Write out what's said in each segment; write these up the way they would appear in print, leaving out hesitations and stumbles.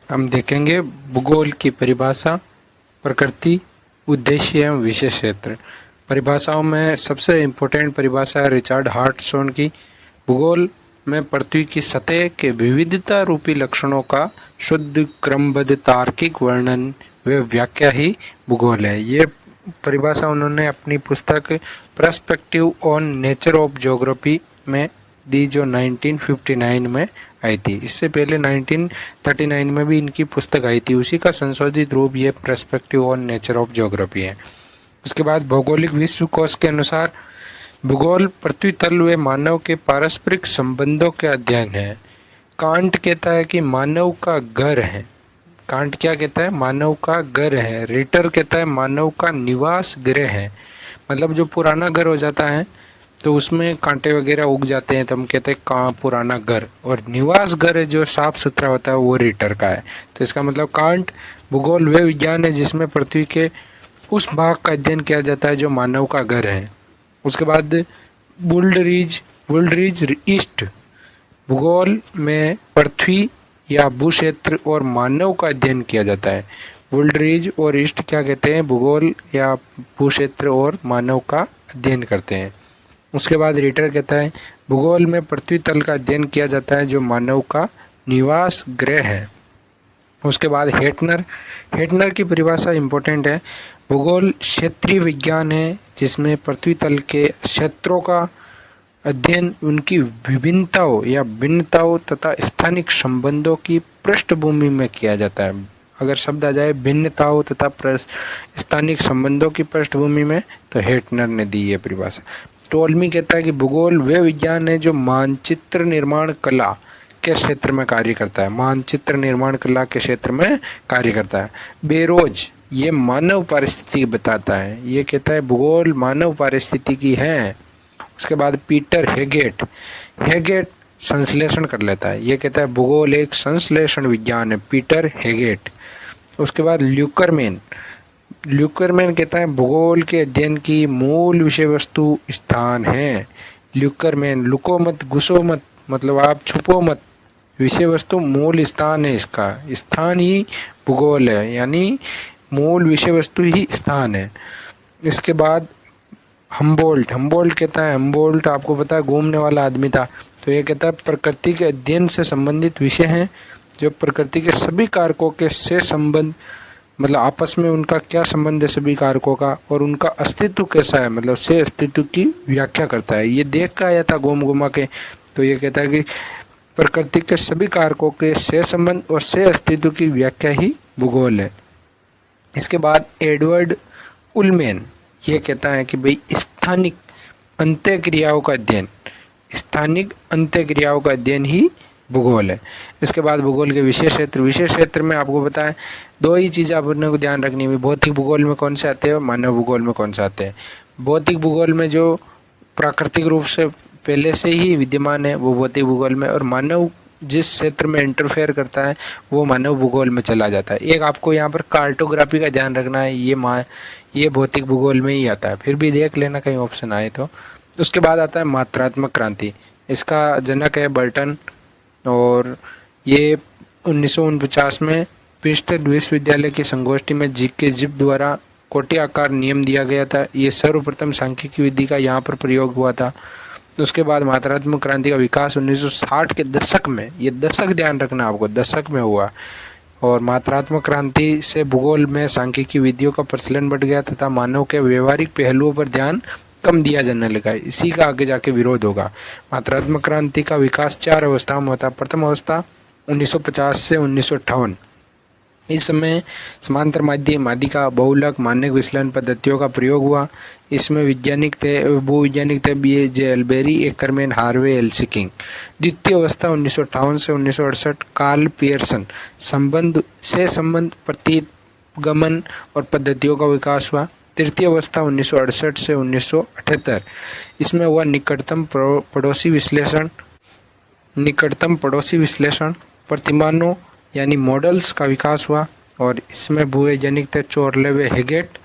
हम देखेंगे भूगोल की परिभाषा, प्रकृति, उद्देश्य एवं विशेष क्षेत्र। परिभाषाओं में सबसे इम्पोर्टेंट परिभाषा है रिचर्ड हार्टसॉन की। भूगोल में पृथ्वी की सतह के विविधता रूपी लक्षणों का शुद्ध क्रमबद्ध तार्किक वर्णन व व्याख्या ही भूगोल है। ये परिभाषा उन्होंने अपनी पुस्तक perspective on nature of geography में दी, जो 1959 में आई थी। इससे पहले 1939 में भी इनकी पुस्तक आई थी, उसी का संशोधित रूप ये perspective on nature of geography है। उसके बाद भौगोलिक विश्व कोश के अनुसार भूगोल पृथ्वी तल व मानव के पारस्परिक संबंधों के अध्ययन है। कांट कहता है कि मानव का घर है। कांट क्या कहता है? मानव का घर है। रिटर कहता है मानव का निवास गृह है। मतलब जो पुराना घर हो जाता है तो उसमें कांटे वगैरह उग जाते हैं तो हम कहते हैं कहाँ पुराना घर, और निवास घर है जो साफ सुथरा होता है वो रिटर का है। तो इसका मतलब कांट भूगोल वे विज्ञान है जिसमें पृथ्वी के उस भाग का अध्ययन किया जाता है जो मानव का घर है। उसके बाद वुल्डरीज ईस्ट भूगोल में पृथ्वी या भूक्षेत्र और मानव का अध्ययन किया जाता है। वुल्डरीज और ईस्ट क्या कहते हैं? भूगोल या भूक्षेत्र और मानव का अध्ययन करते हैं। उसके बाद रिटर कहता है भूगोल में पृथ्वी तल का अध्ययन किया जाता है जो मानव का निवास गृह है। उसके बाद हेटनर की परिभाषा इम्पोर्टेंट है। भूगोल क्षेत्रीय विज्ञान है जिसमें पृथ्वी तल के क्षेत्रों का अध्ययन उनकी विभिन्नताओं या भिन्नताओं तथा स्थानिक संबंधों की पृष्ठभूमि में किया जाता है। अगर शब्द आ जाए भिन्नताओं तथा स्थानिक संबंधों की पृष्ठभूमि में, तो हेटनर ने दी ये परिभाषा। टोल्मी कहता है कि भूगोल वे विज्ञान है जो मानचित्र निर्माण कला के क्षेत्र में कार्य करता है। मानचित्र निर्माण कला के क्षेत्र में कार्य करता है। बेरोज ये मानव पारिस्थितिकी बताता है। ये कहता है भूगोल मानव पारिस्थितिकी है। उसके बाद पीटर हेगेट संश्लेषण कर लेता है। ये कहता है भूगोल एक संश्लेषण विज्ञान है, पीटर हेगेट। उसके बाद ल्यूकरमैन कहता है भूगोल के अध्ययन की मूल विषय वस्तु स्थान है। ल्यूकरमैन, लुको मत घुसो मत, मतलब आप छुपो मत, विषय वस्तु मूल स्थान है, इसका स्थान ही भूगोल है, यानी मूल विषय वस्तु ही स्थान है। इसके बाद हम्बोल्ट कहता है, हम्बोल्ट आपको पता है घूमने वाला आदमी था, तो ये कहता है प्रकृति के अध्ययन से संबंधित विषय हैं जो प्रकृति के सभी कारकों के से संबंध, मतलब आपस में उनका क्या संबंध है सभी कारकों का, और उनका अस्तित्व कैसा है, मतलब से अस्तित्व की व्याख्या करता है। ये देख कर आया था घूमा के, तो ये कहता है कि प्रकृति के सभी कारकों के से संबंध और से अस्तित्व की व्याख्या ही भूगोल है। इसके बाद एडवर्ड उलमैन ये कहता है कि भाई स्थानिक अंत्यक्रियाओं का अध्ययन ही भूगोल है। इसके बाद भूगोल के विशेष क्षेत्र में आपको पता है दो ही चीज़ें आपने को ध्यान रखनी है। भौतिक भूगोल में कौन से आते हैं, मानव भूगोल में कौन से आते हैं। भौतिक भूगोल में जो प्राकृतिक रूप से पहले से ही विद्यमान है वो भौतिक भूगोल में, और मानव जिस क्षेत्र में इंटरफेयर करता है वो मानव भूगोल में चला जाता है। एक आपको यहाँ पर कार्टोग्राफी का ध्यान रखना है, ये भौतिक भूगोल में ही आता है, फिर भी देख लेना कहीं ऑप्शन आए तो। उसके बाद आता है मात्रात्मक क्रांति। इसका जनक है बर्टन, और ये 1949 में प्रिंसटन विश्वविद्यालय की संगोष्ठी में जीके जिप द्वारा कोटि आकार नियम दिया गया था। ये सर्वप्रथम सांख्यिकी विधि का यहाँ पर प्रयोग हुआ था। उसके बाद मात्रात्मक क्रांति का विकास 1960 के दशक में, ये दशक ध्यान रखना आपको, दशक में हुआ, और मात्रात्मक क्रांति से भूगोल में सांख्यिकी विधियों का प्रचलन बढ़ गया तथा मानव के व्यवहारिक पहलुओं पर ध्यान कम दिया जाने लगा। इसी का आगे जाके विरोध होगा। मात्रात्मक क्रांति का विकास 4 अवस्थाओं में होता है। प्रथम अवस्था 1950 से 1958। इस समय समांतर माध्यिका बहुलक मानक विश्लेषण पद्धतियों का प्रयोग हुआ। इसमें भूवैज्ञानिक थे B.J. एल्बेरी, एकरमैन, हार्वे, एल्सिकिंग। द्वितीय अवस्था 1958 से 1968 कार्ल पियर्सन संबंध प्रतिगमन और पद्धतियों का विकास हुआ। तृतीय अवस्था 1968 से 1978, इसमें हुआ निकटतम पड़ोसी विश्लेषण प्रतिमानों यानी मॉडल्स का विकास हुआ, और इसमें भूवैज्ञानिक थे चोरलेवे, हेगेट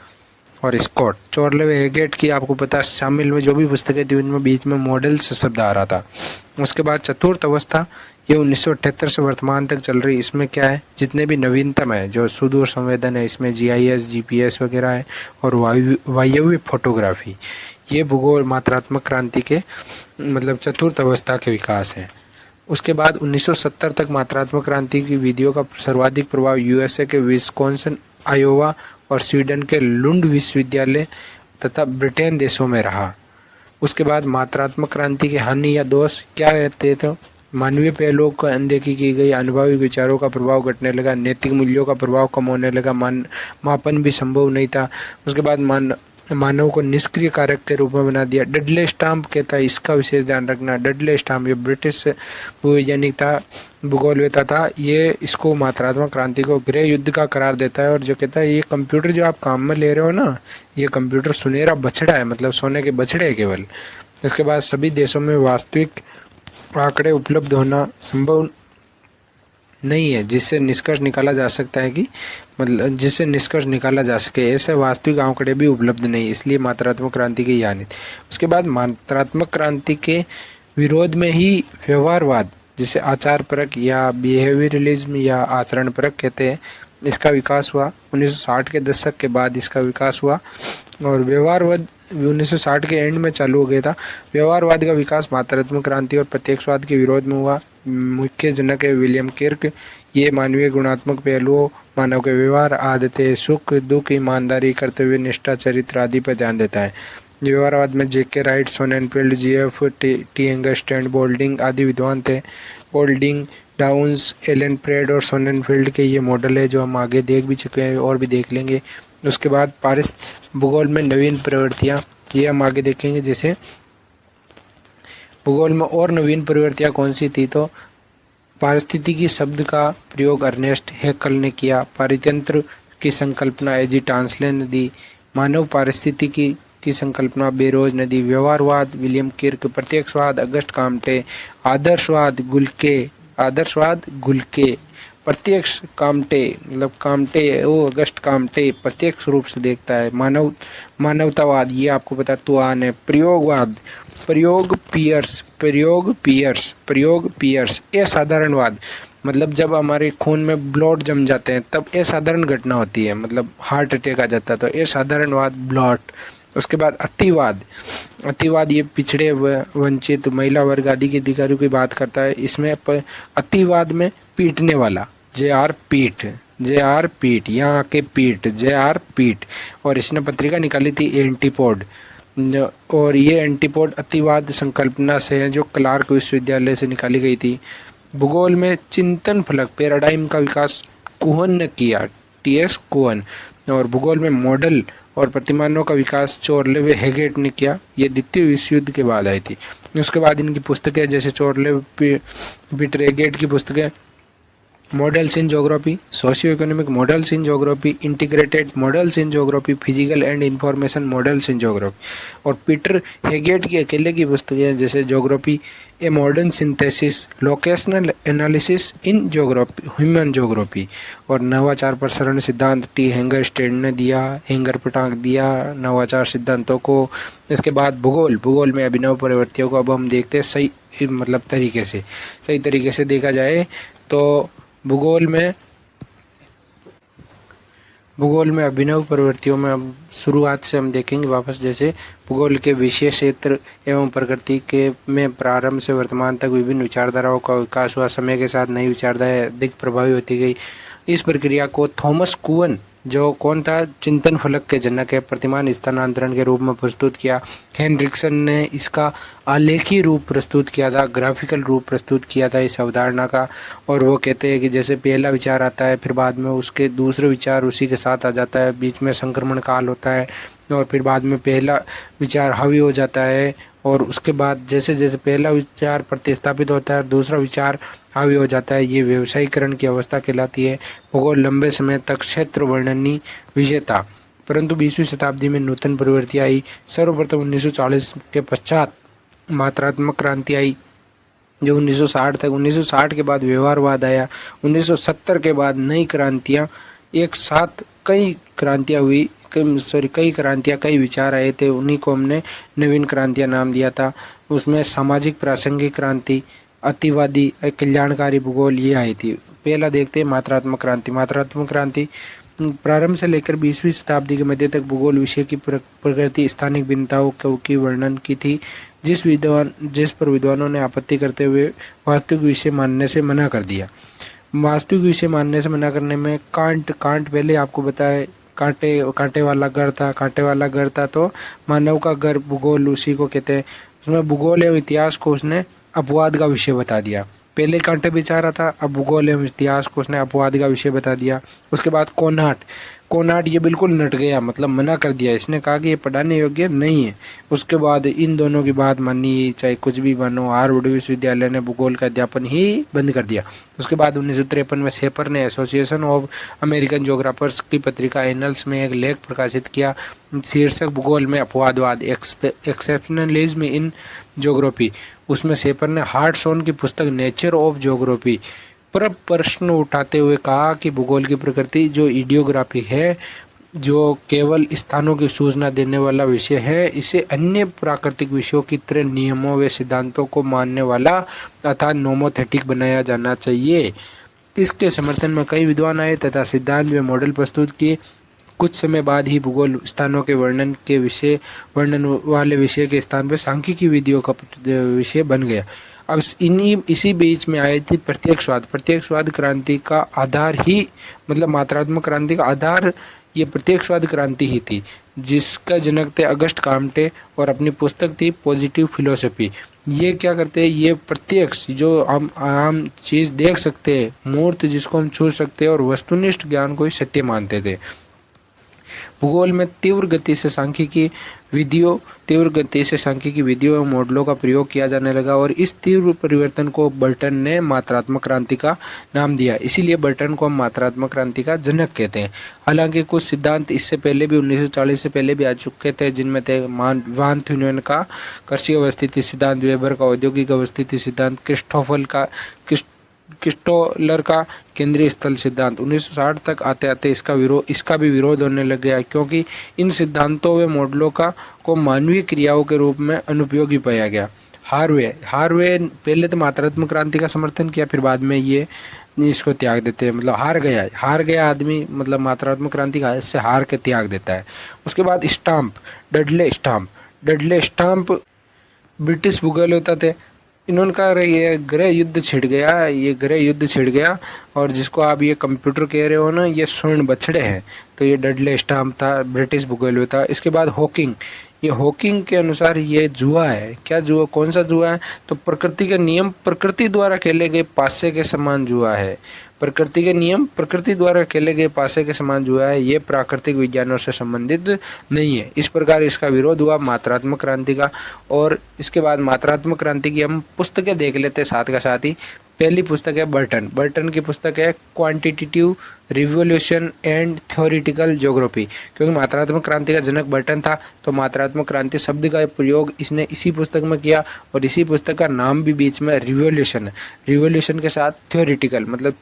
और स्कॉट। चोरलेवे, हेगेट की आपको पता शामिल में जो भी पुस्तकें थी उनमें बीच में मॉडल्स शब्द आ रहा था। उसके बाद चतुर्थ अवस्था ये 1978 से वर्तमान तक चल रही। इसमें क्या है, जितने भी नवीनतम है, जो सुदूर संवेदन है, इसमें GIS GPS वगैरह है, और वायव्य फोटोग्राफी, ये भूगोल मात्रात्मक क्रांति के मतलब चतुर्थ अवस्था के विकास है। उसके बाद 1970 तक मात्रात्मक क्रांति की विधियों का सर्वाधिक प्रभाव USA के विस्कॉन्सिन, आयोवा और स्वीडन के लुंड विश्वविद्यालय तथा ब्रिटेन देशों में रहा। उसके बाद मात्रात्मक क्रांति के हानि या दोष क्या कहते थे, मानवीय पहलुओं को अनदेखी की गई, अनुभवी विचारों का प्रभाव घटने लगा, नैतिक मूल्यों का प्रभाव कम होने लगा, मापन भी संभव नहीं था। उसके बाद मानव को निष्क्रिय कारक के रूप में बना दिया। डडले स्टाम्प कहता है, इसका विशेष ध्यान रखना। डडले स्टाम्प ये ब्रिटिश भूवैज्ञानिक था, भूगोलवेत्ता था। ये इसको मात्रात्मक क्रांति को गृह युद्ध का करार देता है, और जो कहता है ये कंप्यूटर जो आप काम में ले रहे हो ना, ये कंप्यूटर सुनहरा बछड़ा है, मतलब सोने के बछड़े है केवल। इसके बाद सभी देशों में वास्तविक आंकड़े उपलब्ध होना संभव नहीं है, जिससे निष्कर्ष निकाला जा सकता है कि मतलब जिससे निष्कर्ष निकाला जा सके, ऐसे वास्तविक आंकड़े भी उपलब्ध नहीं, इसलिए मात्रात्मक क्रांति की हानि। उसके बाद मात्रात्मक क्रांति के विरोध में ही व्यवहारवाद, जिसे आचार परक या बिहेवियरलिज्म या आचरण परक कहते हैं, इसका विकास हुआ। 1960 के दशक के बाद इसका विकास हुआ, और व्यवहारवाद 1960 के एंड में चालू हो गया था। व्यवहारवाद का विकास मात्रात्मक क्रांति और प्रत्यक्षवाद के विरोध में हुआ। मुख्य जनक है विलियम किर्क। ये मानवीय गुणात्मक पहलुओं, मानव के व्यवहार, आदतें, सुख दुख, ईमानदारी, कर्तव्य निष्ठा, चरित्र आदि पर ध्यान देता है। व्यवहारवाद में J.K. Wright, Sonnenfeld, G.F. T एंगरस्टैंड, बोल्डिंग आदि विद्वान थे। बोल्डिंग, डाउन्स, एलन प्रेड और सोनेनफील्ड के ये मॉडल है जो हम आगे देख भी चुके हैं और भी देख लेंगे। उसके बाद भूगोल में नवीन प्रवृत्तियाँ, ये हम आगे देखेंगे। जैसे भूगोल में और नवीन प्रवृत्तियाँ कौन सी थी, तो पारिस्थितिकी शब्द का प्रयोग अर्नेस्ट हैकल ने किया। पारितंत्र की संकल्पना एजी टांसले ने दी। मानव पारिस्थितिकी की संकल्पना बेरोज ने दी। व्यवहारवाद विलियम किर्क। प्रत्यक्षवाद अगस्ट काम्टे। आदर्शवाद गुल्के। प्रत्यक्ष काम्टे मतलब काम्टे वो अगस्ट काम्टे प्रत्यक्ष रूप से देखता है। मानवतावाद, ये आपको पता तुआन है। प्रयोगवाद, प्रयोग पियर्स। असाधारणवाद मतलब जब हमारे खून में ब्लड जम जाते हैं तब असाधारण घटना होती है, मतलब हार्ट अटैक आ जाता है, तो असाधारणवाद ब्लड। उसके बाद अतिवाद ये पिछड़े वंचित महिला वर्ग आदि के अधिकारियों की बात करता है। इसमें अतिवाद में पीटने वाला JR पीट यहाँ के पीट JR पीट, और इसने पत्रिका निकाली थी एंटीपोड, और ये एंटीपोड अतिवाद संकल्पना से है जो क्लार्क विश्वविद्यालय से निकाली गई थी। भूगोल में चिंतन फलक पैराडाइम का विकास कुहन ने किया, TS कुहन, और भूगोल में मॉडल और प्रतिमानों का विकास चोरले हेगेट ने किया। ये द्वितीय विश्व युद्ध के बाद आई थी। उसके बाद इनकी पुस्तकें जैसे चोरले बिटरेगेट की पुस्तकें models in geography, socio economic models in geography, integrated models in geography, physical and information models in geography, और पीटर हेगेट की अकेले की पुस्तकें जैसे geography a modern synthesis, locational analysis in geography, human geography, और नवाचार प्रसारण सिद्धांत टी हेंगरस्टेड ने दिया, हेंगरपटांक दिया नवाचार सिद्धांतों को। इसके बाद भूगोल में अभिनव प्रवृत्तियों को अब हम देखते हैं सही मतलब सही तरीके से देखा जाए तो भूगोल में अभिनव प्रवृत्तियों में अब शुरुआत से हम देखेंगे वापस। जैसे भूगोल के विषय क्षेत्र एवं प्रकृति के में प्रारंभ से वर्तमान तक विभिन्न विचारधाराओं का विकास हुआ। समय के साथ नई विचारधाराएं अधिक प्रभावी होती गई। इस प्रक्रिया को थॉमस कुहन, जो कौन था, चिंतन फलक के जनक है, प्रतिमान स्थानांतरण के रूप में प्रस्तुत किया। हेनरिक्सन ने इसका आलेखी रूप प्रस्तुत किया था, ग्राफिकल रूप प्रस्तुत किया था इस अवधारणा का। और वो कहते हैं कि जैसे पहला विचार आता है, फिर बाद में उसके दूसरे विचार उसी के साथ आ जाता है, बीच में संक्रमण काल होता है, और फिर बाद में पहला विचार हावी हो जाता है, और उसके बाद जैसे जैसे पहला विचार प्रतिस्थापित होता है दूसरा विचार हावी हो जाता है। ये व्यवसायीकरण की अवस्था कहलाती है। भूगोल लंबे समय तक क्षेत्र वर्णनी विषय था, परंतु 20वीं शताब्दी में नूतन प्रवृत्ति आई। सर्वप्रथम 1940 के पश्चात मात्रात्मक क्रांति आई, जो 1960 तक। 1960 के बाद व्यवहारवाद आया। 1970 के बाद नई क्रांतियाँ एक साथ कई क्रांतियाँ कई विचार आए थे, उन्हीं को हमने नवीन क्रांतियाँ नाम दिया था। उसमें सामाजिक प्रासंगिक क्रांति, अतिवादी, कल्याणकारी भूगोल, ये आई थी। पहला देखते हैं मात्रात्मक क्रांति। मात्रात्मक क्रांति प्रारंभ से लेकर 20वीं शताब्दी के मध्य तक भूगोल विषय की प्रकृति, स्थानिक भिन्नताओं की वर्णन की थी, जिस पर विद्वानों ने आपत्ति करते हुए वास्तविक विषय मानने से मना कर दिया। वास्तविक विषय मानने से मना करने में कांट पहले आपको बताया, कांटे वाला घर था, तो मानव का घर भूगोल उसी को कहते हैं। उसमें भूगोल एवं इतिहास को उसने अपवाद का विषय बता दिया। पहले कांटे बिछा रहा था, अब भूगोल एवं इतिहास को उसने अपवाद का विषय बता दिया। उसके बाद कोनाट ये बिल्कुल नट गया, मतलब मना कर दिया। इसने कहा कि ये पढ़ाने योग्य नहीं है। उसके बाद इन दोनों की बात मानी, चाहे कुछ भी मानो, हार्वर्ड विश्वविद्यालय ने भूगोल का अध्यापन ही बंद कर दिया। उसके बाद 1953 में शेपर ने एसोसिएशन ऑफ अमेरिकन ज्योग्राफर्स की पत्रिका एनल्स में एक लेख प्रकाशित किया, शीर्षक भूगोल में अपवादवाद, एक्सेप्शनलिज्म इन ज्योग्राफी। उसमें शेपर ने हार्टसॉन की पुस्तक नेचर ऑफ ज्योग्राफी पर प्रश्न उठाते हुए कहा कि भूगोल की प्रकृति जो इडियोग्राफी है, जो केवल स्थानों की सूचना देने वाला विषय है, इसे अन्य प्राकृतिक विषयों की तरह नियमों व सिद्धांतों को मानने वाला तथा नोमोथेटिक बनाया जाना चाहिए। इसके समर्थन में कई विद्वान आए तथा सिद्धांत व मॉडल प्रस्तुत किए। कुछ समय बाद ही भूगोल स्थानों के वर्णन वाले विषय के स्थान पर सांख्यिकी विधियों का विषय बन गया। अब इसी बीच में आई थी प्रत्यक्षवाद क्रांति का आधार ही, मतलब मात्रात्मक क्रांति का आधार ये प्रत्यक्षवाद क्रांति ही थी, जिसका जनक थे अगस्ट काम्टे और अपनी पुस्तक थी पॉजिटिव फिलोसफी। ये क्या करते हैं, ये प्रत्यक्ष जो हम आम चीज़ देख सकते हैं, मूर्त जिसको हम छू सकते हैं, और वस्तुनिष्ठ ज्ञान को ही सत्य मानते थे। भूगोल में तीव्र गति से सांख्यिकी विधियों एवं मॉडलों का प्रयोग किया जाने लगा और इस तीव्र परिवर्तन को बर्टन ने मात्रात्मक क्रांति का नाम दिया। इसीलिए बर्टन को हम मात्रात्मक क्रांति का जनक कहते हैं। हालांकि कुछ सिद्धांत इससे पहले भी 1940 से पहले भी आ चुके थे, जिनमें थे वान थ्यूनेन का कृषि अवस्थिति सिद्धांत, वेबर का औद्योगिक अवस्थिति सिद्धांत, क्रिस्टोलर का केंद्रीय स्थल सिद्धांत। 1960 तक आते आते इसका भी विरोध होने लग गया, क्योंकि इन सिद्धांतों व मॉडलों को मानवीय क्रियाओं के रूप में अनुपयोगी पाया गया। हार्वे पहले तो मात्रात्मक क्रांति का समर्थन किया, फिर बाद में ये इसको त्याग देते हैं, मतलब हार गया आदमी, मतलब मात्रात्मक क्रांति का इससे हार के त्याग देता है। उसके बाद डडले स्टाम्प ब्रिटिश भूगोलवेत्ता थे। इन्होंने कहा ये गृह युद्ध छिड़ गया और जिसको आप ये कंप्यूटर कह रहे हो ना, ये स्वर्ण बछड़े हैं। तो ये डडले स्टाम्प था, ब्रिटिश भूगोलवेत्ता। इसके बाद हॉकिंग के अनुसार ये जुआ है। कौन सा जुआ है? तो प्रकृति के नियम प्रकृति द्वारा खेले गए पासे के समान जुआ है। प्रकृति के नियम प्रकृति द्वारा खेले गए पासे के समान जुआ है, ये प्राकृतिक विज्ञानों से संबंधित नहीं है। इस प्रकार इसका विरोध हुआ मात्रात्मक क्रांति का। और इसके बाद मात्रात्मक क्रांति की हम पुस्तकें देख लेते साथ का साथ ही। पहली पुस्तक है बर्टन की पुस्तक है quantitative revolution and theoretical geography. क्योंकि मात्रात्मक क्रांति का जनक बर्टन था, तो मात्रात्मक क्रांति शब्द का प्रयोग इसने इसी पुस्तक में किया और इसी पुस्तक का नाम भी बीच में रिवोल्यूशन है। रिवोल्यूशन के साथ थ्योरेटिकल, मतलब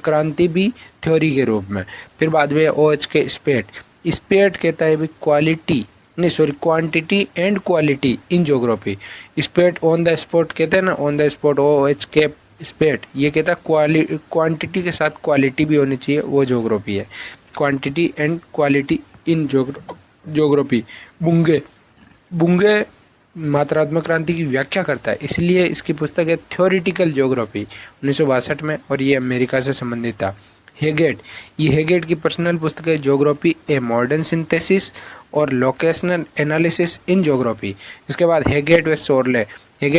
क्रांति भी थ्योरी के रूप में। फिर बाद में OH के स्पेट कहता है quantity and quality in geography. स्पेट on the spot कहते हैं ना, ऑन द स्पॉट। OH के स्पेट ये कहता है क्वांटिटी के साथ क्वालिटी भी होनी चाहिए, वो ज्योग्राफी है। Quantity and quality in geography. Bunge मात्रात्मक क्रांति की व्याख्या करता है, इसलिए इसकी पुस्तक है थ्योरेटिकल ज्योग्राफी 1962 में, और ये अमेरिका से संबंधित था। हेगेट की पर्सनल पुस्तक है ज्योग्राफी ए मॉडर्न सिंथेसिस और लोकेशनल एनालिसिस इन ज्योग्राफी। इसके बाद हेगेट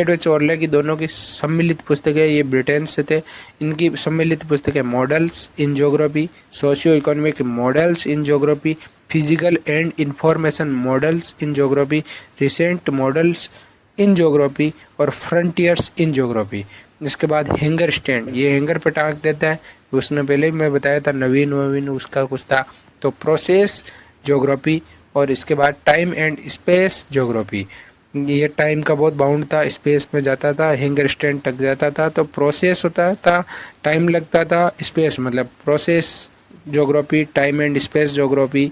व चोरले की दोनों की सम्मिलित पुस्तक है, ये ब्रिटेन से थे। इनकी सम्मिलित पुस्तक है models in geography, socio economic models in geography, physical and information models in geography, recent models in geography और फ्रंटियर्स इन ज्योग्राफी। इसके बाद हैंगर स्टैंड, ये हैंगर पे टांग देता है, उसने पहले ही मैं बताया था, नवीन उसका कुछ था। तो प्रोसेस ज्योग्राफी। और इसके बाद टाइम एंड स्पेस ज्योग्राफी, ये टाइम का बहुत बाउंड था, स्पेस में जाता था, हैंगर स्टैंड टक जाता था। तो प्रोसेस होता था, टाइम लगता था, स्पेस मतलब process geography, time and space geography,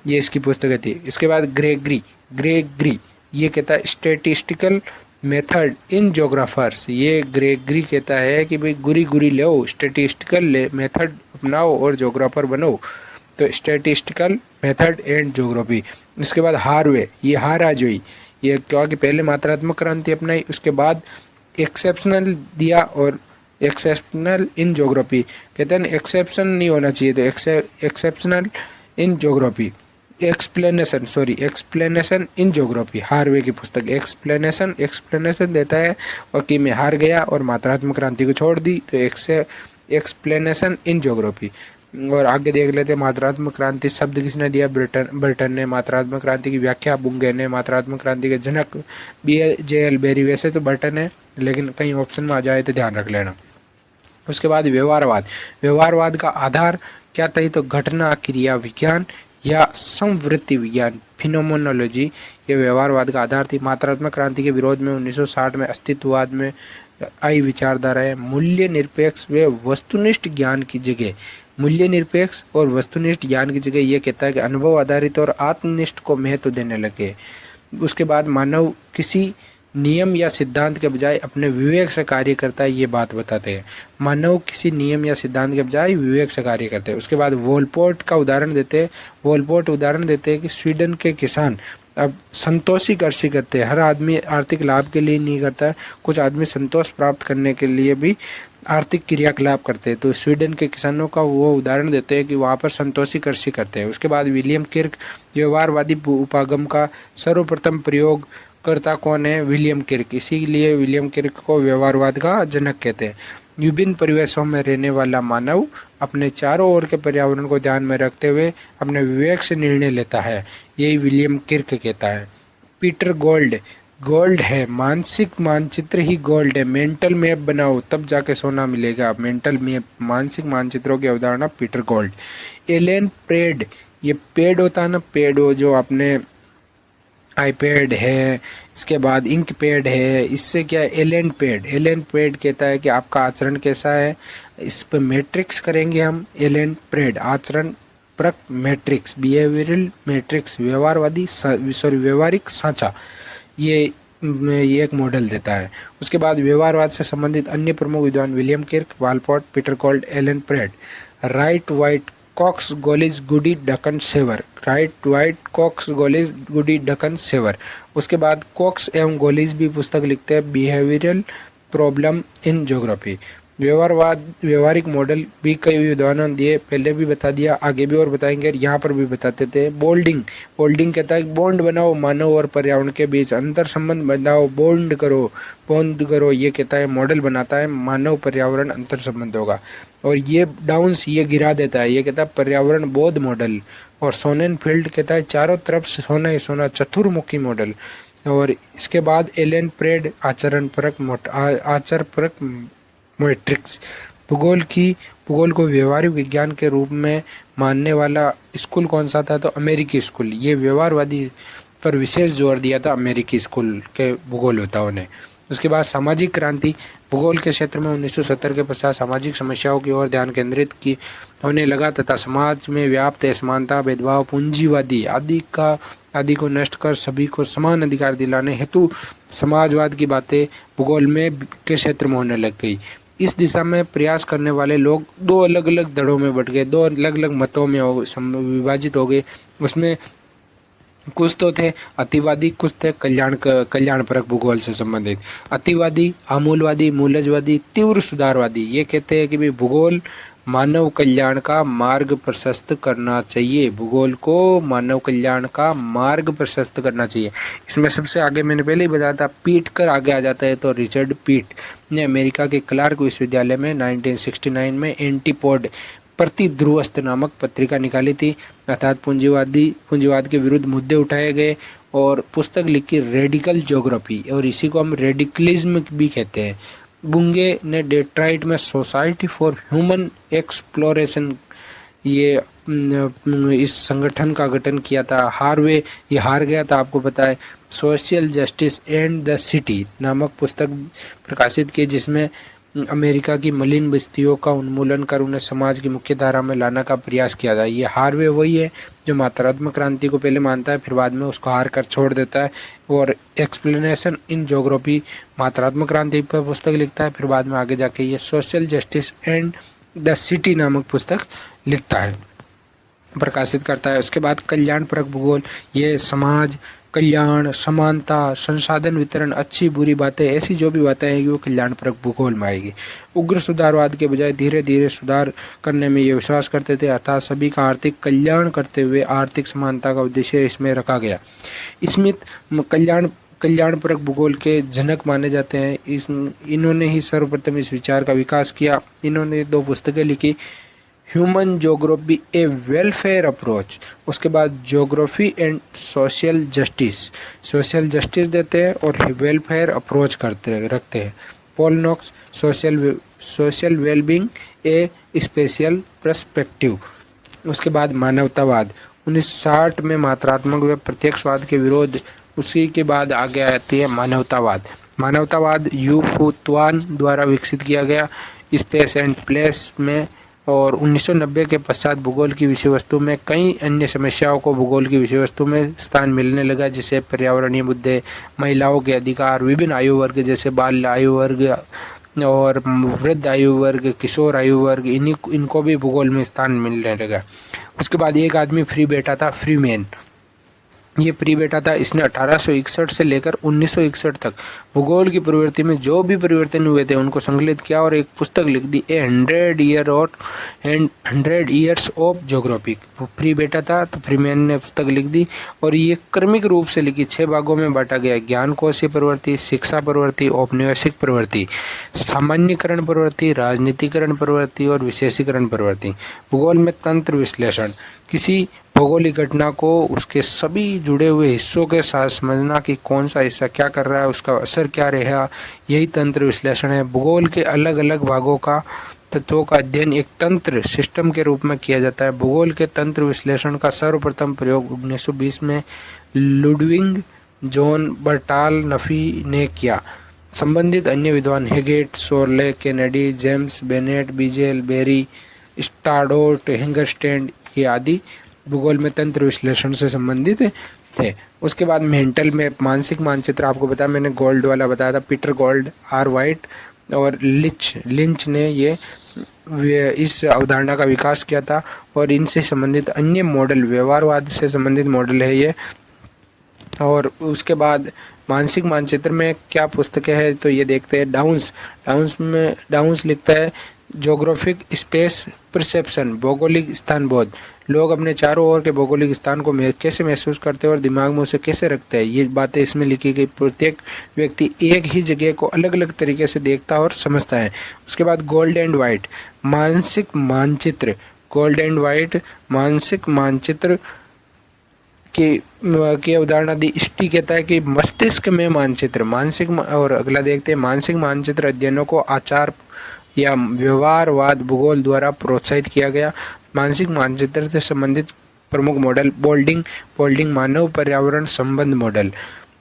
ये इसकी पुस्तकें थी। इसके बाद ग्रेगरी ये कहता है स्टैटिस्टिकल मेथड इन जोग्राफर्स, ये ग्रेगरी कहता है कि भाई गुरी गुरी लो, स्टेटिस्टिकल मेथड अपनाओ और जोग्राफर बनो। तो स्टेटिस्टिकल मेथड एंड जोग्राफी। इसके बाद हार्वे, ये हार आ जोई, ये क्या कि पहले मात्रात्मक क्रांति अपनाई, उसके बाद एक्सेप्शनल दिया और एक्सेप्शनल इन जोग्राफी। कहते हैं एक्सेप्शन नहीं होना चाहिए, तो exceptional in geography, explanation in geography. Harvey की पुस्तक एक्सप्लेनेशन देता है और कि मैं हार गया और मात्रात्मक क्रांति को छोड़ दी, तो एक्सप्लेनेशन इन जोग्राफी। और आगे देख लेते हैं मात्रात्मक क्रांति शब्द किसने दिया, ब्रिटन ने। मात्रात्मक क्रांति की व्याख्या बुंगे ने। मात्रात्मक क्रांति के जनक BJL बेरी। वैसे तो ब्रिटन है, लेकिन कहीं ऑप्शन में आ जाए तो ध्यान रख लेना। उसके बाद व्यवहारवाद का आधार क्या था, तो घटना क्रिया विज्ञान या संवृत्ति विज्ञान, फिनोमेनोलॉजी, ये व्यवहारवाद का आधार थी। मात्रात्मक क्रांति के विरोध में 1960 में अस्तित्ववाद में आई विचारधारा है मूल्य निरपेक्ष व वस्तुनिष्ठ ज्ञान की जगह। मूल्य निरपेक्ष और वस्तुनिष्ठ ज्ञान की जगह ये कहता है कि अनुभव आधारित और आत्मनिष्ठ को महत्व देने लगे। उसके बाद मानव किसी नियम या सिद्धांत के बजाय अपने विवेक से कार्य करता है, ये बात बताते हैं। मानव किसी नियम या सिद्धांत के बजाय विवेक से कार्य करते हैं। उसके बाद वोलपोर्ट का उदाहरण देते हैं। वोलपोर्ट उदाहरण देते हैं कि स्वीडन के किसान अब संतोषी कृषि करते हैं। हर आदमी आर्थिक लाभ के लिए नहीं करता है, कुछ आदमी संतोष प्राप्त करने के लिए भी आर्थिक क्रियाकलाप करते हैं। तो स्वीडन के किसानों का वो उदाहरण देते हैं कि वहाँ पर संतोषी कृषि करते हैं। उसके बाद विलियम किर्क, व्यवहारवादी उपागम का सर्वप्रथम प्रयोग करता कौन है, विलियम किर्क। इसीलिए विलियम किर्क को व्यवहारवाद का जनक कहते हैं। विभिन्न परिवेशों में रहने वाला मानव अपने चारों ओर के पर्यावरण को ध्यान में रखते हुए अपने विवेक से निर्णय लेता है, यही विलियम किर्क कहता है। पीटर गोल्ड है, मानसिक मानचित्र ही गोल्ड है। मेंटल मैप बनाओ तब जाके सोना मिलेगा। मेंटल मैप, मानसिक मानचित्रों की अवधारणा पीटर गोल्ड। एलेन पेड, ये पेड होता है ना, पेड वो जो अपने आईपैड है, इसके बाद इंक पैड है, इससे क्या है, एलेन पेड कहता है कि आपका आचरण कैसा है, इस पर मैट्रिक्स करेंगे हम। एलेन पेड आचरण परक मैट्रिक्स, बिहेवियरल मैट्रिक्स, व्यवहारिक सांचा, ये एक मॉडल देता है। उसके बाद व्यवहारवाद से संबंधित अन्य प्रमुख विद्वान William Kirk, Wolpert, Peter Gould, Allan Pred. Wright White Cox Golledge Goodey Duncan सेवर। उसके बाद कॉक्स एवं गोलिज भी पुस्तक लिखते हैं, बिहेवियरल प्रॉब्लम इन ज्योग्राफी। व्यवहारिक मॉडल भी कई विद्वानों दिए, पहले भी बता दिया, आगे भी और बताएंगे, यहाँ पर भी बताते थे। बोल्डिंग कहता है बॉन्ड बनाओ, मानव और पर्यावरण के बीच अंतर संबंध बनाओ, बॉन्ड करो, ये कहता है मॉडल बनाता है, मानव पर्यावरण अंतर संबंध होगा। और ये डाउन्स ये गिरा देता है, ये कहता है पर्यावरण बोध मॉडल। और सोनेनफील्ड कहता है चारों तरफ से सोना ही सोना, चतुर्मुखी मॉडल। और इसके बाद एलेन पेड आचर परक मैट्रिक्स। भूगोल को व्यवहारिक विज्ञान के रूप में मानने वाला स्कूल कौन सा था, तो अमेरिकी स्कूल। ये व्यवहारवादी पर विशेष जोर दिया था अमेरिकी स्कूल के भूगोलवेताओं ने। उसके बाद सामाजिक क्रांति, भूगोल के क्षेत्र में 1970 के पश्चात सामाजिक समस्याओं की ओर ध्यान केंद्रित की होने लगा तथा समाज में व्याप्त असमानता, भेदभाव, पूंजीवादी आदि को नष्ट कर सभी को समान अधिकार दिलाने हेतु समाजवाद की बातें भूगोल में के क्षेत्र में होने लग गई। इस दिशा में प्रयास करने वाले लोग दो अलग अलग दड़ों में बट गए, दो अलग अलग मतों में विभाजित हो गए। उसमें कुछ तो थे अतिवादी, कुछ थे कल्याणपरक भूगोल से संबंधित। अतिवादी, आमूलवादी, मूलजवादी, तीव्र सुधारवादी, ये कहते हैं कि भाई भूगोल मानव कल्याण का मार्ग प्रशस्त करना चाहिए। भूगोल को मानव कल्याण का मार्ग प्रशस्त करना चाहिए। इसमें सबसे आगे मैंने पहले ही बताया था, पीट कर आगे आ जाता है तो रिचर्ड पीट ने अमेरिका के क्लार्क विश्वविद्यालय में 1969 में एंटीपोड प्रतिध्रुवस्थ नामक पत्रिका निकाली थी, अर्थात पूंजीवाद के विरुद्ध मुद्दे उठाए गए और पुस्तक लिखी रेडिकल ज्योग्राफी, और इसी को हम रेडिकलिज्म भी कहते हैं। बुंगे ने डेट्रॉइट में सोसाइटी फॉर ह्यूमन एक्सप्लोरेशन ये इस संगठन का गठन किया था। हार्वे ये हार गया था, आपको पता है। Social justice and the city नामक पुस्तक प्रकाशित की, जिसमें अमेरिका की मलिन बस्तियों का उन्मूलन कर उन्हें समाज की मुख्य धारा में लाने का प्रयास किया था। ये हार्वे वही है जो मात्रात्मक क्रांति को पहले मानता है, फिर बाद में उसको हार कर छोड़ देता है और एक्सप्लेनेशन इन ज्योग्राफी मात्रात्मक क्रांति पर पुस्तक लिखता है। फिर बाद में आगे जाके ये social justice and the city नामक पुस्तक लिखता है, प्रकाशित करता है। उसके बाद कल्याणपरक भूगोल, ये समाज कल्याण, समानता, संसाधन वितरण, अच्छी बुरी बातें, ऐसी जो भी बातें आएगी वो कल्याणपरक भूगोल में आएगी। उग्र सुधारवाद के बजाय धीरे धीरे सुधार करने में ये विश्वास करते थे, अर्थात सभी का आर्थिक कल्याण करते हुए आर्थिक समानता का उद्देश्य इसमें रखा गया। स्मिथ कल्याणपरक भूगोल के जनक माने जाते हैं। इन्होंने ही सर्वप्रथम इस विचार का विकास किया। इन्होंने 2 पुस्तकें लिखी, ह्यूमन ज्योग्राफी ए वेलफेयर अप्रोच, उसके बाद ज्योग्राफी एंड सोशल जस्टिस देते हैं और वेलफेयर अप्रोच रखते हैं। पॉल नॉक्स सोशल वेलबींग ए स्पेशल पर्सपेक्टिव। उसके बाद मानवतावाद 1960 में मात्रात्मक व प्रत्यक्षवाद के विरोध। उसी के बाद आगे आती है मानवतावाद यू फू त्वान द्वारा विकसित किया गया स्पेस एंड प्लेस में, और 1990 के पश्चात भूगोल की विषय वस्तु में कई अन्य समस्याओं को भूगोल की विषय वस्तु में स्थान मिलने लगा, जैसे पर्यावरणीय मुद्दे, महिलाओं के अधिकार, विभिन्न आयु वर्ग जैसे बाल्य आयु वर्ग और वृद्ध आयु वर्ग, किशोर आयु वर्ग, इनको भी भूगोल में स्थान मिलने लगा। उसके बाद एक आदमी फ्री बैठा था, फ्रीमैन, ये फ्री बैठा था। इसने 1861 से लेकर 1961 तक भूगोल की प्रवृत्ति में जो भी परिवर्तन हुए थे उनको संकलित किया और एक पुस्तक लिख दी, 100 ईयर्स ऑफ ज्योग्राफी। फ्री बैठा था तो फ्रीमैन ने पुस्तक लिख दी और ये क्रमिक रूप से लिखी, 6 भागों में बांटा गया, ज्ञान कोशीय प्रवृत्ति, शिक्षा प्रवृत्ति, औपनिवेशिक प्रवृत्ति, सामान्यकरण प्रवृत्ति, राजनीतिकरण प्रवृत्ति और विशेषीकरण प्रवृत्ति। भूगोल में तंत्र विश्लेषण, किसी भौगोलिक घटना को उसके सभी जुड़े हुए हिस्सों के साथ समझना कि कौन सा हिस्सा क्या कर रहा है, उसका असर क्या रहा, यही तंत्र विश्लेषण है। भूगोल के अलग अलग भागों का तत्वों का अध्ययन एक तंत्र सिस्टम के रूप में किया जाता है। भूगोल के तंत्र विश्लेषण का सर्वप्रथम प्रयोग 1920 में लुडविग जॉन बर्टालनफी ने किया। संबंधित अन्य विद्वान हेगेट, सोरले, केनेडी, जेम्स बेनेट, बीजेल, बेरी, स्टाडोट, हेंगरस्टैंड ये आदि भूगोल में तंत्र विश्लेषण से संबंधित थे। उसके बाद मेंटल मैप, मानसिक मानचित्र, आपको बताया मैंने गोल्ड वाला बताया था, पीटर गोल्ड, आर वाइट और लिंच ने ये इस अवधारणा का विकास किया था और इनसे संबंधित अन्य मॉडल, व्यवहारवाद से संबंधित मॉडल है ये। और उसके बाद मानसिक मानचित्र में क्या पुस्तकें हैं तो ये देखते हैं। डाउन्स लिखता है ज्योग्राफिक स्पेस परसेप्शन, भौगोलिक स्थान बोध, लोग अपने चारों ओर के भौगोलिक स्थान को कैसे महसूस करते हैं और दिमाग में उसे कैसे रखते हैं, ये बातें इसमें लिखी गई। प्रत्येक व्यक्ति एक ही जगह को अलग अलग तरीके से देखता और समझता है। उसके बाद गोल्ड एंड वाइट मानसिक मानचित्र, गोल्ड एंड वाइट मानसिक मानचित्र की अवधारणा दी। स्टी कहता है कि मस्तिष्क में मानचित्र, और अगला देखते हैं मानसिक मानचित्र अध्ययनों को आचार या व्यवहारवाद भूगोल द्वारा प्रोत्साहित किया गया। मानसिक मानचित्र से संबंधित प्रमुख मॉडल बोल्डिंग मानव पर्यावरण संबंध मॉडल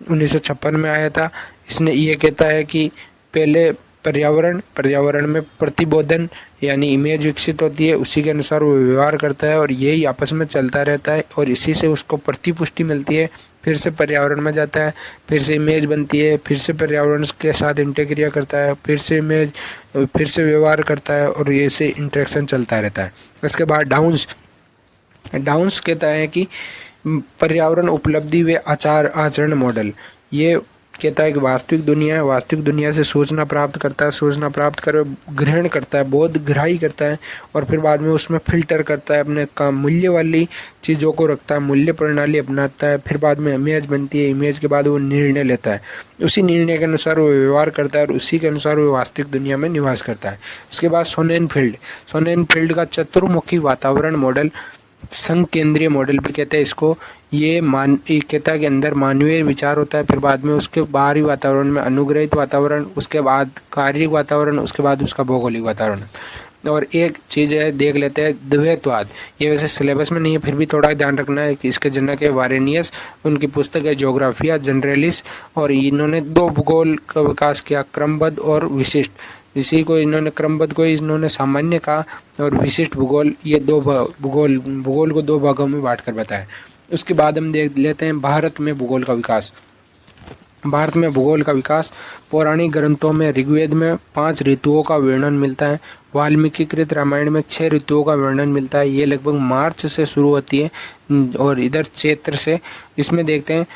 1956 में आया था। इसने ये कहता है कि पहले पर्यावरण में प्रतिबोधन यानी इमेज विकसित होती है, उसी के अनुसार वो व्यवहार करता है और यही आपस में चलता रहता है और इसी से उसको प्रतिपुष्टि मिलती है। फिर से पर्यावरण में जाता है, फिर से इमेज बनती है, फिर से पर्यावरण के साथ इंटरक्रिया करता है, फिर से इमेज, फिर से व्यवहार करता है और ये से इंटरेक्शन चलता रहता है। उसके बाद डाउन्स कहता है कि पर्यावरण उपलब्धि व आचरण मॉडल, ये कहता है कि वास्तविक दुनिया से सूचना प्राप्त करता है, सूचना प्राप्त कर ग्रहण करता है, बोध ग्राही करता है और फिर बाद में उसमें फिल्टर करता है, अपने काम मूल्य वाली चीज़ों को रखता है, मूल्य प्रणाली अपनाता है, फिर बाद में इमेज बनती है, इमेज के बाद वो निर्णय लेता है, उसी निर्णय के अनुसार वो व्यवहार करता है और उसी के अनुसार वो वास्तविक दुनिया में निवास करता है। उसके बाद सोनेनफील्ड का चतुर्मुखी वातावरण मॉडल, संघ केंद्रीय मॉडल भी कहते हैं इसको। ये कहता है कि अंदर मानवीय विचार होता है, फिर बाद में उसके बाहरी वातावरण में अनुग्रहित वातावरण, उसके बाद कार्य वातावरण, उसके बाद उसका भौगोलिक वातावरण। और एक चीज़ है देख लेते हैं द्वैतवाद, ये वैसे सिलेबस में नहीं है फिर भी थोड़ा ध्यान रखना है कि इसके जनक है वारेनियस, उनकी पुस्तक है जोग्राफिया जनरलिस और इन्होंने 2 भूगोल का विकास किया, क्रमबद्ध और विशिष्ट। इसी को इन्होंने क्रमबद्ध को इन्होंने सामान्य कहा और विशिष्ट भूगोल, ये दो भूगोल को दो भागों में बांट कर बताया। उसके बाद हम देख लेते हैं भारत में भूगोल का विकास। भारत में भूगोल का विकास पौराणिक ग्रंथों में ऋग्वेद में 5 ऋतुओं का वर्णन मिलता है। वाल्मीकि कृत रामायण में 6 ऋतुओं का वर्णन मिलता है। ये लगभग मार्च से शुरू होती है और इधर चैत्र से। इसमें देखते हैं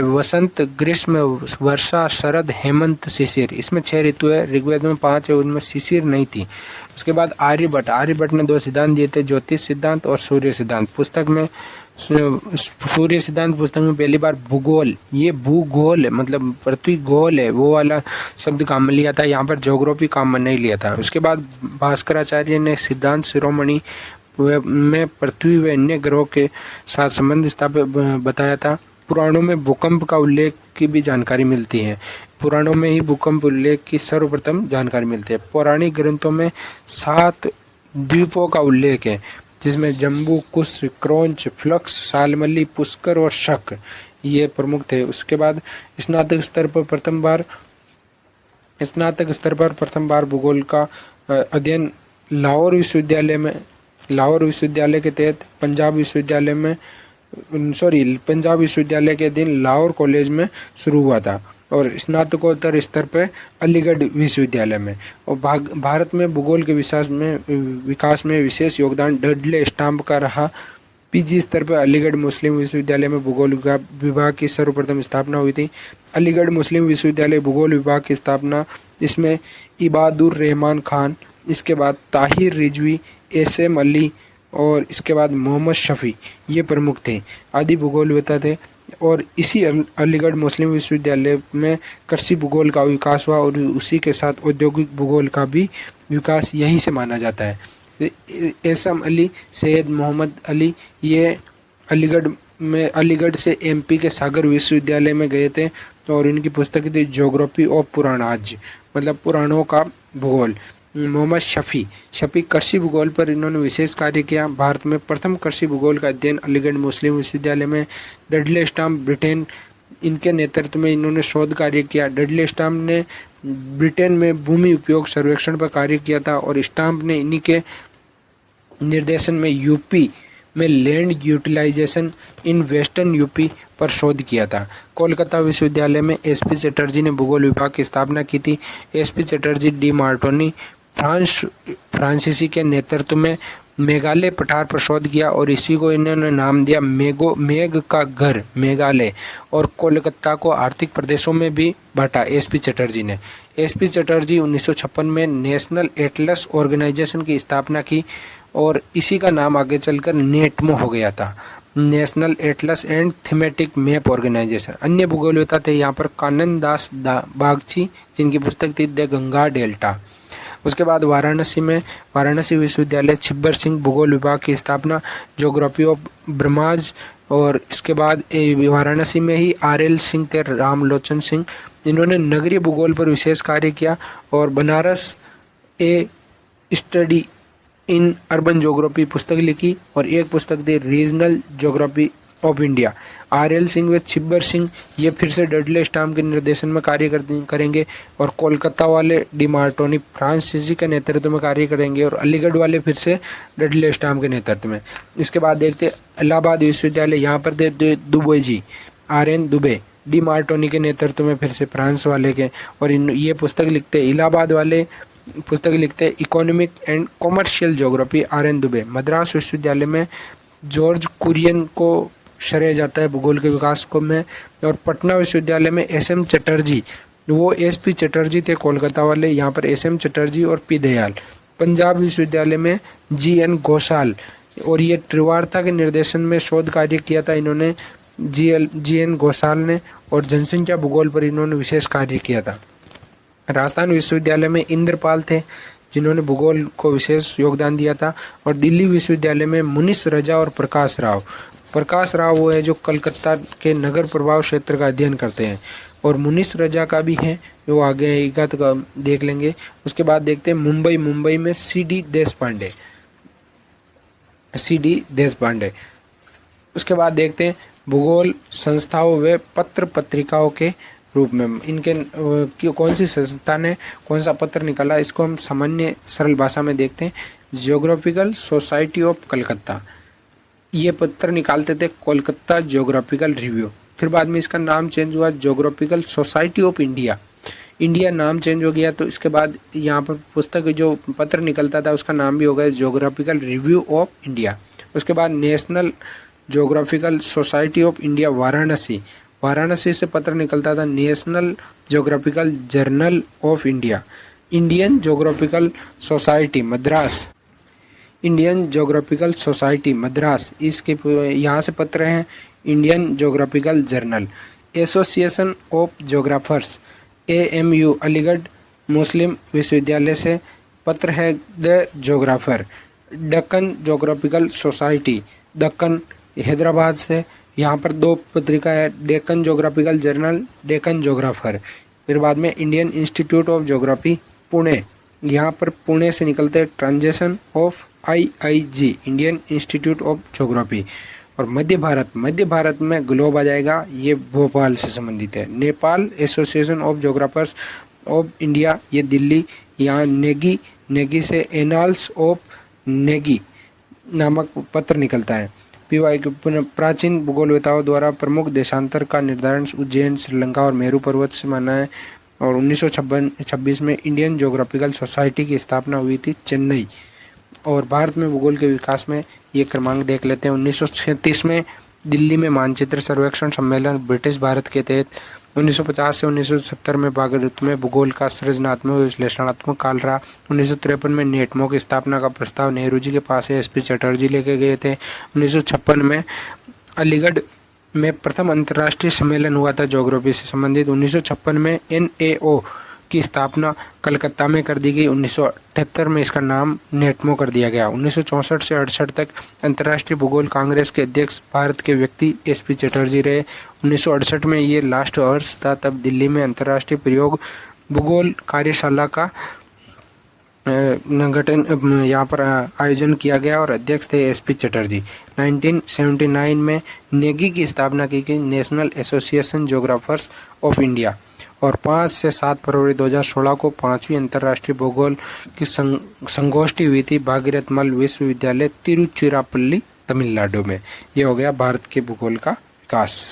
वसंत, ग्रीष्म, वर्षा, शरद, हेमंत, शिशिर, इसमें 6 ऋतु है। ऋग्वेद में 5 है, उनमें शिशिर नहीं थी। उसके बाद आर्यभट्ट ने 2 सिद्धांत दिए थे, ज्योतिष सिद्धांत और सूर्य सिद्धांत। पुस्तक में सूर्य सिद्धांत पुस्तक में पहली बार भूगोल, ये भूगोल है मतलब पृथ्वी गोल है, वो वाला शब्द काम में लिया था, यहाँ पर ज्योग्राफी काम में नहीं लिया था। उसके बाद भास्कराचार्य ने सिद्धांत शिरोमणि में पृथ्वी व अन्य ग्रहों के साथ संबंध स्थापित बताया था। पुराणों में भूकंप का उल्लेख की भी जानकारी मिलती है। पुराणों में ही भूकंप उल्लेख की सर्वप्रथम जानकारी मिलती है। पौराणिक ग्रंथों में 7 द्वीपों का उल्लेख है, जिसमें जम्बू, कुश, क्रौंच, फ्लक्स, सालमली, पुष्कर और शक ये प्रमुख थे। उसके बाद स्नातक स्तर पर प्रथम बार भूगोल का अध्ययन लाहौर विश्वविद्यालय के तहत पंजाब विश्वविद्यालय के दिन लाहौर कॉलेज में शुरू हुआ था और स्नातकोत्तर स्तर पर अलीगढ़ विश्वविद्यालय में। और भारत में भूगोल के विकास में विशेष योगदान डडले स्टाम्प का रहा। पीजी स्तर पर अलीगढ़ मुस्लिम विश्वविद्यालय में भूगोल विभाग की सर्वप्रथम स्थापना हुई थी। अलीगढ़ मुस्लिम विश्वविद्यालय भूगोल विभाग की स्थापना, इसमें इबादुर रहमान खान, इसके बाद ताहिर रिजवी, एसएम अली और इसके बाद मोहम्मद शफी ये प्रमुख थे, आदि भूगोलवेत्ता थे। और इसी अलीगढ़ मुस्लिम विश्वविद्यालय में कृषि भूगोल का विकास हुआ और उसी के साथ औद्योगिक भूगोल का भी विकास यहीं से माना जाता है। एसएम अली, सैयद मोहम्मद अली ये अलीगढ़ से एमपी के सागर विश्वविद्यालय में गए थे और इनकी पुस्तक थी ज्योग्राफी ऑफ पुराणाज, मतलब पुराणों का भूगोल। मोहम्मद शफी कृषि भूगोल पर इन्होंने विशेष कार्य किया। भारत में प्रथम कृषि भूगोल का अध्ययन अलीगढ़ मुस्लिम विश्वविद्यालय में डडले स्टाम्प ब्रिटेन, इनके नेतृत्व में इन्होंने शोध कार्य किया। डडले स्टाम्प ने ब्रिटेन में भूमि उपयोग सर्वेक्षण पर कार्य किया था और स्टाम्प ने इन्हीं के निर्देशन में यूपी में land utilisation in western UP पर शोध किया था। कोलकाता विश्वविद्यालय में एसपी चटर्जी ने भूगोल विभाग की स्थापना की थी। एसपी चटर्जी डी मार्टोनी फ्रांसीसी के नेतृत्व में मेघालय पठार पर शोध किया और इसी को इन्होंने नाम दिया मेघ का घर मेघालय, और कोलकाता को आर्थिक प्रदेशों में भी बांटा एसपी चटर्जी ने। एसपी चटर्जी 1956 में नेशनल एटलस ऑर्गेनाइजेशन की स्थापना की और इसी का नाम आगे चलकर नेटमो हो गया था, national atlas and thematic map organisation. अन्य भूगोलवेत्ता थे यहाँ पर कानन दास बागची, जिनकी पुस्तक थी द गंगा डेल्टा। उसके बाद वाराणसी विश्वविद्यालय छिब्बर सिंह भूगोल विभाग की स्थापना, ज्योग्राफी ऑफ ब्रह्माज। और इसके बाद वाराणसी में ही RL सिंह थे, रामलोचन सिंह, इन्होंने नगरीय भूगोल पर विशेष कार्य किया। और बनारस ए स्टडी इन अर्बन ज्योग्राफी पुस्तक लिखी और एक पुस्तक थी regional geography of India. RL Singh व छिब्बर सिंह ये फिर से डडले स्टाम्प के निर्देशन में कार्य करेंगे और कोलकाता वाले डी मार्टोनी फ्रांसीसी के नेतृत्व में कार्य करेंगे और अलीगढ़ वाले फिर से डडले स्टाम्प के नेतृत्व में। इसके बाद देखते इलाहाबाद विश्वविद्यालय, यहाँ पर थे दुबे जी, RN दुबे, डी मार्टोनी के नेतृत्व में फिर से फ्रांस वाले के, और ये पुस्तक लिखते इलाहाबाद वाले पुस्तक लिखते economic and commercial geography RN Dubey. Madras विश्वविद्यालय में जॉर्ज कुरियन को श्रेय जाता है भूगोल के विकास को में। और पटना विश्वविद्यालय में SM चटर्जी, वो SP चटर्जी थे कोलकाता वाले, यहाँ पर SM चटर्जी और P दयाल। पंजाब विश्वविद्यालय में GN घोषाल, और ये त्रिवार्ता के निर्देशन में शोध कार्य किया था इन्होंने GN घोषाल ने, और जनसंख्या भूगोल पर इन्होंने विशेष कार्य किया था। राजस्थान विश्वविद्यालय में इंद्रपाल थे, जिन्होंने भूगोल को विशेष योगदान दिया था। और दिल्ली विश्वविद्यालय में मुनीश रजा और प्रकाश राव वो है जो कलकत्ता के नगर प्रभाव क्षेत्र का अध्ययन करते हैं, और मुनीश रजा का भी है, वो आगे आएगा तो देख लेंगे। उसके बाद देखते हैं मुंबई में CD देशपांडे। उसके बाद देखते हैं भूगोल संस्थाओं व पत्र पत्रिकाओं के रूप में। इनके कौन सी संस्था ने कौन सा पत्र निकाला, इसको हम सामान्य सरल भाषा में देखते हैं। जियोग्राफिकल सोसाइटी ऑफ कलकत्ता, ये पत्र निकालते थे कोलकाता जियोग्राफिकल रिव्यू। फिर बाद में इसका नाम चेंज हुआ geographical Society of India, India नाम चेंज हो गया। तो इसके बाद यहाँ पर पुस्तक जो पत्र निकलता था उसका नाम भी हो गया जियोग्राफिकल रिव्यू ऑफ इंडिया। उसके बाद National Geographical Society of India Varanasi, Varanasi से पत्र निकलता था National Geographical Journal of India. Indian Geographical Society Madras, Indian Geographical Society Madras, इसके यहाँ से पत्र हैं Indian Geographical Journal. Association of Geographers AMU Aligarh Muslim विश्वविद्यालय से पत्र है the geographer. Deccan Geographical Society Deccan Hyderabad से, यहाँ पर 2 पत्रिका है, Deccan Geographical Journal, Deccan Geographer. फिर बाद में Indian Institute of geography Pune, यहाँ पर पुणे से निकलते हैं transaction of IIG Indian Institute of geography. और मध्य भारत में ग्लोब आ जाएगा, ये भोपाल से संबंधित है। Nepal association of geographers of India, ये दिल्ली, यहाँ नेगी से एनाल्स ऑफ नेगी नामक पत्र निकलता है। PY प्राचीन भूगोलवेताओं द्वारा प्रमुख देशांतर का निर्धारण उज्जैन, श्रीलंका और मेरू पर्वत से माना है। और 1926 में इंडियन जियोग्राफिकल सोसाइटी की स्थापना हुई थी चेन्नई। और भारत में भूगोल के विकास में ये क्रमांक देख लेते हैं। 1937 में दिल्ली में मानचित्र सर्वेक्षण सम्मेलन ब्रिटिश भारत के तहत, 1950 से 1970 में भारत में भूगोल का सृजनात्मक विश्लेषणात्मक काल रहा। 1953 में नेटमो की स्थापना का प्रस्ताव नेहरू जी के पास SP चटर्जी लेके गए थे। 1956 में अलीगढ़ में प्रथम अंतर्राष्ट्रीय सम्मेलन हुआ था ज्योग्राफी से संबंधित। 1956 में NAO की स्थापना कलकत्ता में कर दी गई। 1978 में इसका नाम नेटमो कर दिया गया। 1964 से 68 तक अंतर्राष्ट्रीय भूगोल कांग्रेस के अध्यक्ष भारत के व्यक्ति SP चटर्जी रहे। 1968 में ये लास्ट वर्ष था, तब दिल्ली में अंतर्राष्ट्रीय प्रयोग भूगोल कार्यशाला का गठन यहाँ पर आयोजन किया गया और अध्यक्ष थे SP चटर्जी। 1979 में नेगी की स्थापना की गई, national association geographers of India. और 5 से 7 फरवरी 2016 को 5वीं अंतर्राष्ट्रीय भूगोल की संगोष्ठी हुई थी भागीरथ मल विश्वविद्यालय तिरुचिरापल्ली तमिलनाडु में। ये हो गया भारत के भूगोल का विकास।